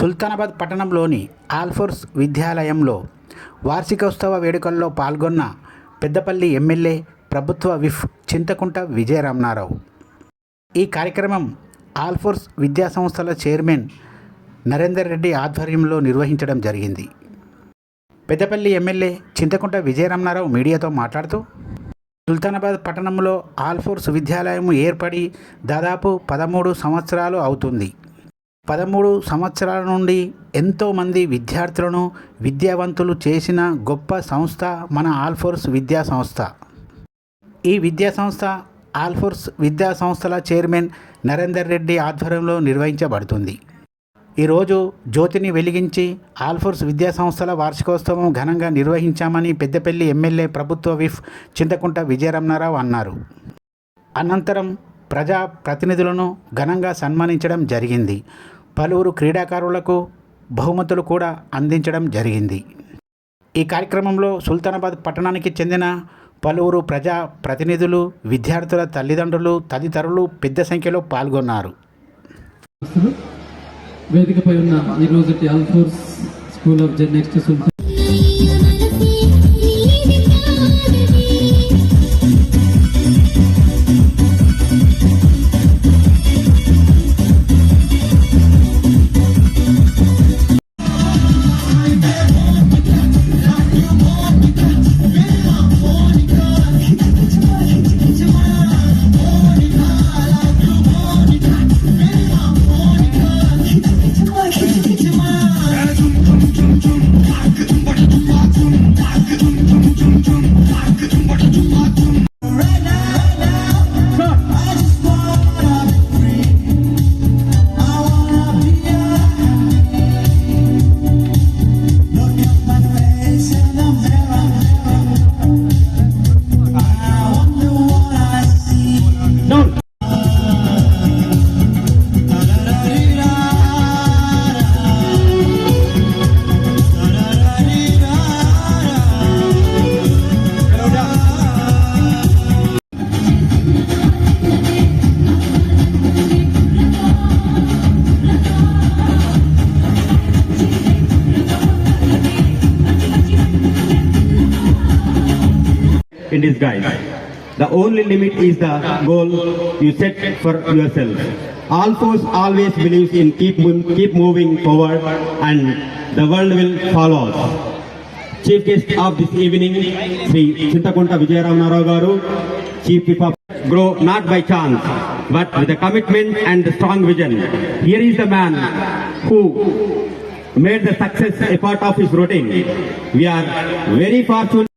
సుల్తానాబాద్ పట్టణంలోని ఆల్ఫోర్స్ విద్యాలయంలో వార్షికోత్సవ వేడుకల్లో పాల్గొన్న పెద్దపల్లి ఎమ్మెల్యే ప్రభుత్వ విప్ చింతకుంట విజయరమణారావు. ఈ కార్యక్రమం ఆల్ఫోర్స్ విద్యాసంస్థల చైర్మన్ నరేందర్ రెడ్డి ఆధ్వర్యంలో నిర్వహించడం జరిగింది. పెద్దపల్లి ఎమ్మెల్యే చింతకుంట విజయరమణారావు మీడియాతో మాట్లాడుతూ, సుల్తానాబాద్ పట్టణంలో ఆల్ఫోర్స్ విద్యాలయం ఏర్పడి దాదాపు 13 సంవత్సరాలు అవుతుంది. 13 సంవత్సరాల నుండి ఎంతోమంది విద్యార్థులను విద్యావంతులు చేసిన గొప్ప సంస్థ మన ఆల్ఫోర్స్ విద్యా సంస్థ. ఈ విద్యా సంస్థ ఆల్ఫోర్స్ విద్యా సంస్థల చైర్మన్ నరేందర్ రెడ్డి ఆధ్వర్యంలో నిర్వహించబడుతుంది. ఈరోజు జ్యోతిని వెలిగించి ఆల్ఫోర్స్ విద్యా సంస్థల వార్షికోత్సవం ఘనంగా నిర్వహించామని పెద్దపల్లి ఎమ్మెల్యే ప్రభుత్వ విప్ చింతకుంట విజయరమణారావు అన్నారు. అనంతరం ప్రజా ప్రతినిధులను ఘనంగా సన్మానించడం జరిగింది. పలువురు క్రీడాకారులకు బహుమతులు కూడా అందించడం జరిగింది. ఈ కార్యక్రమంలో సుల్తానాబాద్ పట్టణానికి చెందిన పలువురు ప్రజా ప్రతినిధులు, విద్యార్థుల తల్లిదండ్రులు తదితరులు పెద్ద సంఖ్యలో పాల్గొన్నారు. వేదికపై ఉన్న ఈరోజు Alphores school of next Sultan in disguise. The only limit is the goal you set for yourself. Alphors always believes in keep moving forward and the world will follow us. Chief guest of this evening, Sri Chintakunta Vijayaramanarao Garu, Chief Whip of grow not by chance but with a commitment and a strong vision. Here is the man who made the success a part of his routine. We are very fortunate.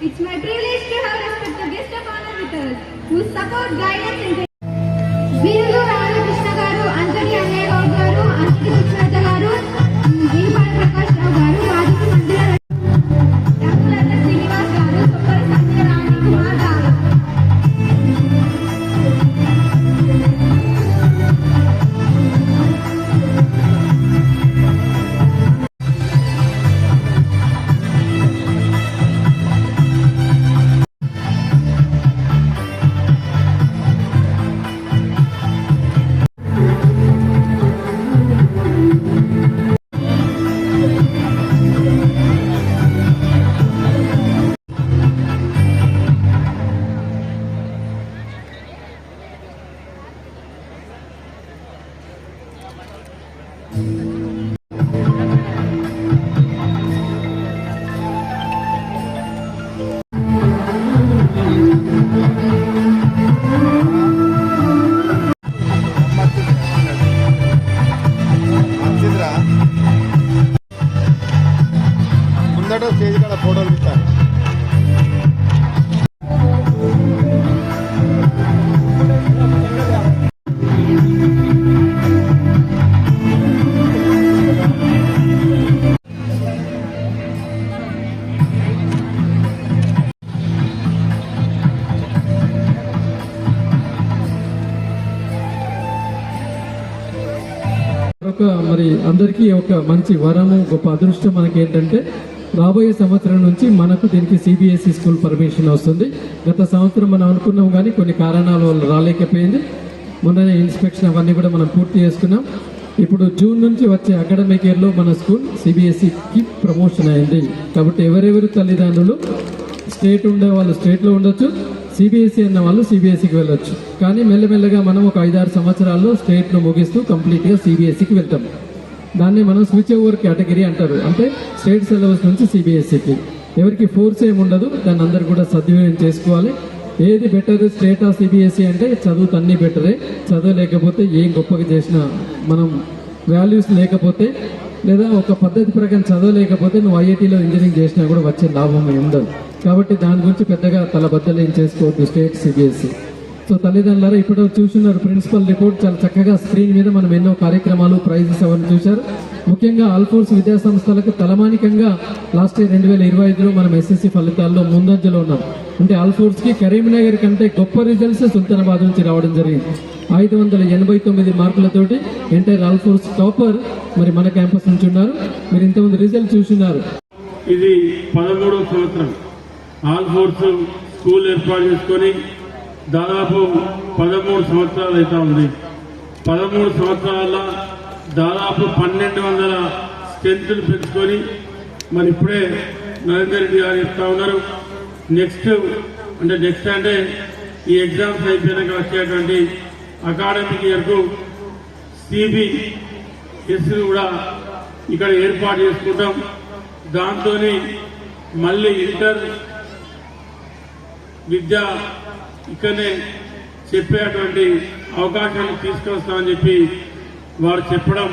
It's my privilege to have respected guest of honor with us, whose support, guidance and వీరులు రామకృష్ణ గారు, అంతటి అన్నయ్య గౌడ్ గారు, అంతటి కృష్ణత గారు, వీరపాటి ప్రకాష్ రావు గారు, మాజీ మంత్రి డాక్టర్ శ్రీనివాస్ గారు, సొప్పరి సంజయరాణి కుమార్ గారు. ముందట స్టేజ్ కాడ ఫోటోలు ఇస్తారు. మరొక మరి అందరికీ ఒక మంచి వరము గొప్ప అదృష్టం మనకి ఏంటంటే రాబోయే సంవత్సరం నుంచి మనకు దీనికి సిబిఎస్ఈ స్కూల్ పర్మిషన్ వస్తుంది. గత సంవత్సరం మనం అనుకున్నాం కానీ కొన్ని కారణాల వల్ల రాలేకపోయింది. మొన్ననే ఇన్స్పెక్షన్ అవన్నీ కూడా మనం పూర్తి చేసుకున్నాం. ఇప్పుడు జూన్ నుంచి వచ్చే అకాడమిక్ ఇయర్లో మన స్కూల్ సిబిఎస్ఈకి ప్రమోషన్ అయింది. కాబట్టి ఎవరెవరు తల్లిదండ్రులు స్టేట్ ఉండే వాళ్ళు స్టేట్లో ఉండొచ్చు, సిబిఎస్ఈ అన్న వాళ్ళు సిబిఎస్ఈకి వెళ్ళొచ్చు. కానీ మెల్లమెల్లగా మనం ఒక 5-6 సంవత్సరాల్లో స్టేట్ను ముగిస్తూ కంప్లీట్గా సిబిఎస్ఈకి వెళ్తాం. దాన్ని మనం స్విచ్ ఓవర్ కేటగిరీ అంటారు. అంటే స్టేట్ సిలబస్ నుంచి సిబిఎస్ఈకి ఎవరికి ఫోర్స్ ఏమి ఉండదు. దాన్ని అందరు కూడా సద్వినియోగం చేసుకోవాలి. ఏది బెటర్ స్టేట్ ఆఫ్ సిబిఎస్ఈ అంటే చదువుతో అన్నీ బెటరే. చదువు లేకపోతే ఏం గొప్పగా చేసినా మనం వాల్యూస్ లేకపోతే లేదా ఒక పద్ధతి ప్రకారం చదవలేకపోతే నువ్వు ఐఐటీలో ఇంజనీరింగ్ చేసినా కూడా వచ్చే లాభం ఉండదు. కాబట్టి దాని గురించి పెద్దగా తలబద్దలు ఏం చేసుకోవద్దు స్టేట్ సిబిఎస్ఈ. సో తల్లిదండ్రులారా ఇప్పుడు చూస్తున్నారు ప్రిన్సిపల్ రిపోర్ట్ చాలా చక్కగా స్క్రీన్ మీద మనం ఎన్నో కార్యక్రమాలు ప్రైజెస్ అవన్నీ చూశారు. ముఖ్యంగా ఆల్ఫోర్స్ విద్యా సంస్థలకు తలమానికంగా లాస్ట్ ఇయర్ 2025లో మనం ఎస్ఎస్సి ఫలితాల్లో ముందంజలో ఉన్నాం. అంటే ఆల్ఫోర్స్కి కరీంనగర్ కంటే గొప్ప రిజల్ట్స్ సుల్తానాబాద్ నుంచి రావడం జరిగింది. 589 మార్కులతోటి ఎంటైర్ ఆల్ఫోర్స్ టాపర్ మరి మన క్యాంపస్ నుంచి ఉన్నారు. మీరు ఇంతమంది రిజల్ట్ చూస్తున్నారు. ఇది 13వ సంవత్సరం ఆల్ఫోర్స్ స్కూల్ ఏర్పాటు చేసుకొని దాదాపు 13 సంవత్సరాలు అయితే ఉంది. 13 సంవత్సరాల దాదాపు 1200 స్ట్రెంత్లు పెంచుకొని మరి ఇప్పుడే నరేందర్ రెడ్డి గారు చెప్తా ఉన్నారు. నెక్స్ట్ అంటే ఈ ఎగ్జామ్స్ అయిపోయినాక వచ్చేటువంటి అకాడమిక్ ఇయర్కు సిబిఎస్ఈ కూడా ఇక్కడ ఏర్పాటు చేసుకుంటాం. దాంతో మళ్ళీ ఇంటర్ విద్య ఇక్కడనే చెప్పేటువంటి అవకాశాన్ని తీసుకొస్తామని చెప్పి వారు చెప్పడం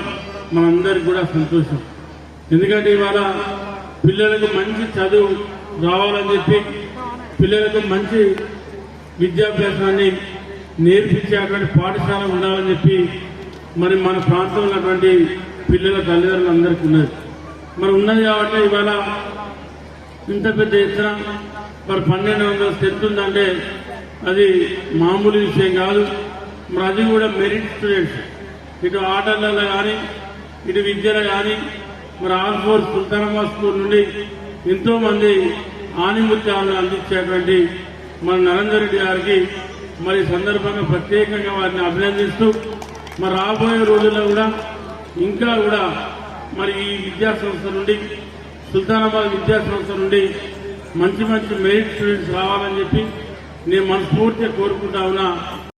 మనందరికీ కూడా సంతోషం. ఎందుకంటే ఇవాళ పిల్లలకు మంచి చదువు రావాలని చెప్పి పిల్లలకు మంచి విద్యాభ్యాసాన్ని నేర్పించేటువంటి పాఠశాల ఉండాలని చెప్పి మరి మన ప్రాంతంలో ఉన్నటువంటి పిల్లల తల్లిదండ్రులు అందరికీ ఉన్నది. మరి ఉన్నది కాబట్టి ఇవాళ ఇంత పెద్ద ఎత్తున మరి 1200 స్ట్రెంత్ ఉందంటే అది మామూలు విషయం కాదు. మరి అది కూడా మెరిట్ స్టూడెంట్స్ ఇటు ఆటలలో కానీ ఇటు విద్యలో కానీ మరి ఆల్ఫోర్స్ సుల్తానాబాద్ స్కూల్ నుండి ఎంతో మంది ఆనిముత్యాలను అందించేటువంటి మన నరేందర్ రెడ్డి గారికి మరి సందర్భంగా ప్రత్యేకంగా వారిని అభినందిస్తూ మరి రాబోయే రోజుల్లో కూడా ఇంకా కూడా మరి ఈ విద్యా సంస్థ నుండి సుల్తానాబాద్ విద్యా సంస్థ నుండి మంచి మంచి మెరిట్ స్టూడెంట్స్ రావాలని చెప్పి నేను మనస్ఫూర్తిగా కోరుకుంటా ఉన్నా.